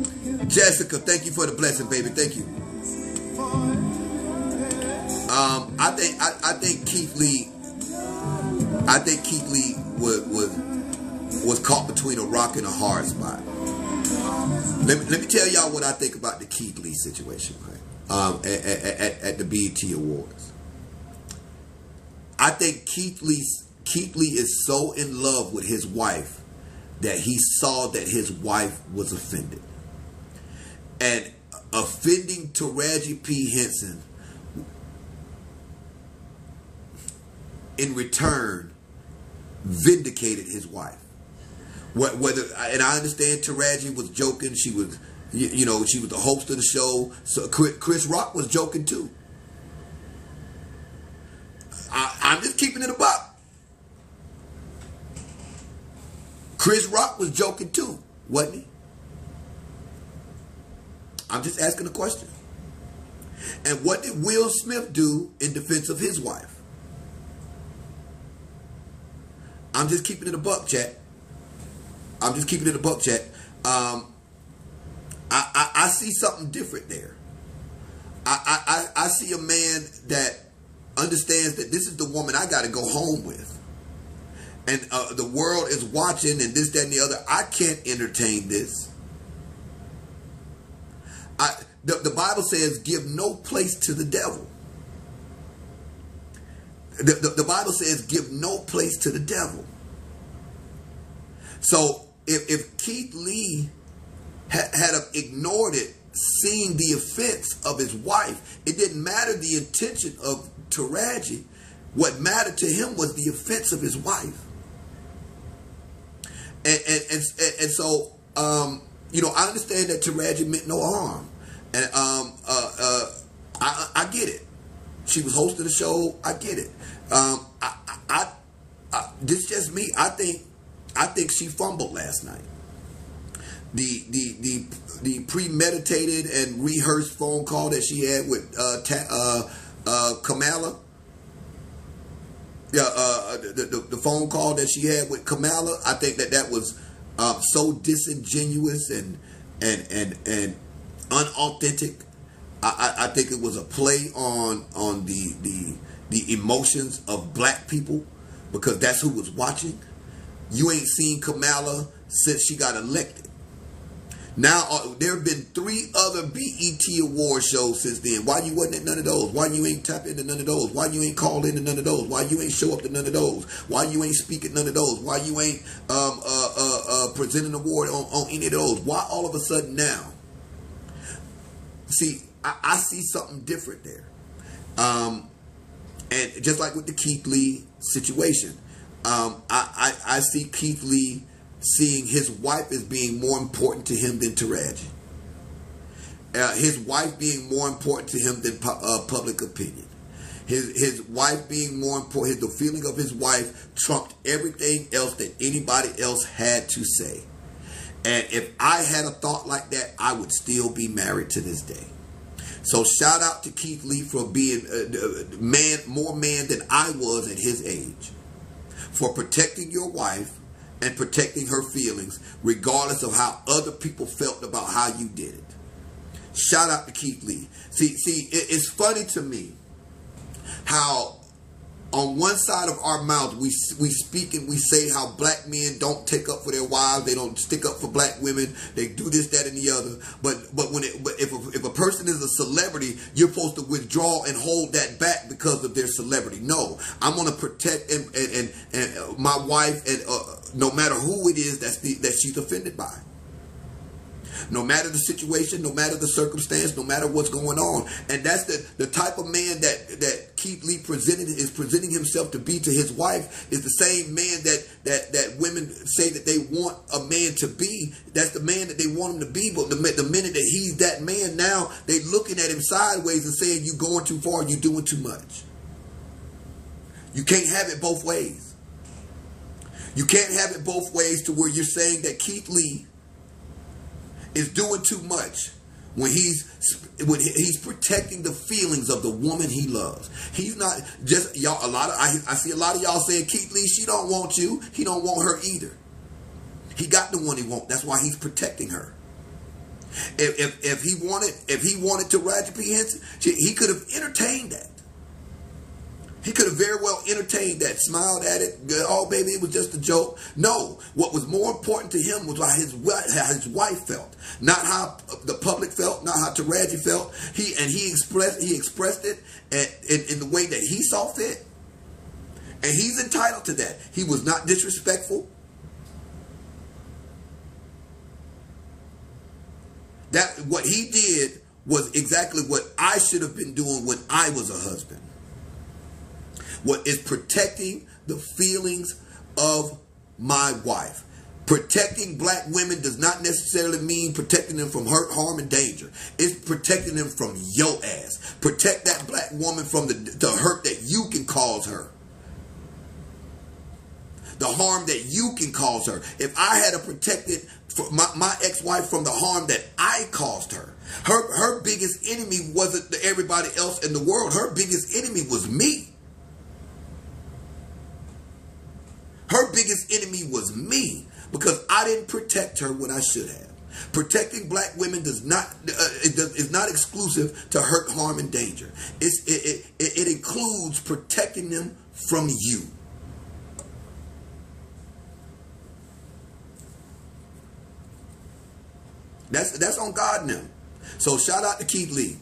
Jessica, thank you for the blessing, baby. Thank you. I think Keith Lee. I think Keith Lee was caught between a rock and a hard spot. Let me tell y'all what I think about the Keith Lee situation, right? At the BET Awards. I think Keith Lee is so in love with his wife that he saw that his wife was offended. And offending Taraji P. Henson in return vindicated his wife. And I understand Taraji was joking. She was, she was the host of the show. So Chris Rock was joking too. I'm just keeping it a buck. Chris Rock was joking too, wasn't he? I'm just asking a question. And what did Will Smith do in defense of his wife? I'm just keeping it a buck, chat. I'm just keeping it a buck, chat. I see something different there. I see a man that understands that this is the woman I got to go home with. And the world is watching and this, that, and the other. I can't entertain this. The Bible says give no place to the devil. The Bible says give no place to the devil. So if Keith Lee had ignored it, seeing the offense of his wife, it didn't matter the intention of Taraji. What mattered to him was the offense of his wife. And so I understand that Taraji meant no harm. And I get it. She was hosting the show. I get it. This is just me. I think she fumbled last night. The premeditated and rehearsed phone call that she had with Kamala. The phone call that she had with Kamala. I think that was so disingenuous and unauthentic. I think it was a play on the emotions of black people, because that's who was watching. You ain't seen Kamala since she got elected. Now, there have been 3 other BET award shows since then. Why you wasn't at none of those? Why you ain't tap into none of those? Why you ain't called into none of those? Why you ain't show up to none of those? Why you ain't speak at none of those? Why you ain't present an award on any of those? Why all of a sudden now? See, I see something different there. And just like with the Keith Lee situation, I see Keith Lee seeing his wife as being more important to him than Taraji. His wife being more important to him than public opinion. His wife being more important, the feeling of his wife trumped everything else that anybody else had to say. And if I had a thought like that, I would still be married to this day. So shout out to Keith Lee for being more man than I was at his age. For protecting your wife and protecting her feelings, regardless of how other people felt about how you did it. Shout out to Keith Lee. See, it's funny to me how on one side of our mouth we speak and we say how black men don't take up for their wives, they don't stick up for black women, they do this, that, and the other. But if a person is a celebrity, you're supposed to withdraw and hold that back because of their celebrity. No, I'm going to protect and my wife, and no matter who it is that she's offended by. No matter the situation, no matter the circumstance, no matter what's going on. And that's the type of man that Keith Lee is presenting himself to be to his wife, is the same man that women say that they want a man to be. That's the man that they want him to be. But the minute that he's that man, now they looking at him sideways and saying, you going too far, you doing too much. You can't have it both ways. You can't have it both ways to where you're saying that Keith Lee is doing too much when he's protecting the feelings of the woman he loves. He's not just y'all. I see a lot of y'all saying, Keith Lee, she don't want you. He don't want her either. He got the one he wants. That's why he's protecting her. If he wanted Taraji P. Henson, he could have entertained that. He could have very well entertained that, smiled at it. Oh, baby, it was just a joke. No, what was more important to him was how his wife felt, not how the public felt, not how Taraji felt. He expressed it in the way that he saw fit, and he's entitled to that. He was not disrespectful. That what he did was exactly what I should have been doing when I was a husband. What is protecting the feelings of my wife. Protecting black women does not necessarily mean protecting them from hurt, harm, and danger. It's protecting them from your ass. Protect that black woman from the hurt that you can cause her. The harm that you can cause her. If I had protected my ex-wife from the harm that I caused her, her biggest enemy wasn't everybody else in the world. Her biggest enemy was me. Her biggest enemy was me because I didn't protect her when I should have. Protecting black women is not exclusive to hurt, harm, and danger. It includes protecting them from you. That's on God now. So shout out to Keith Lee.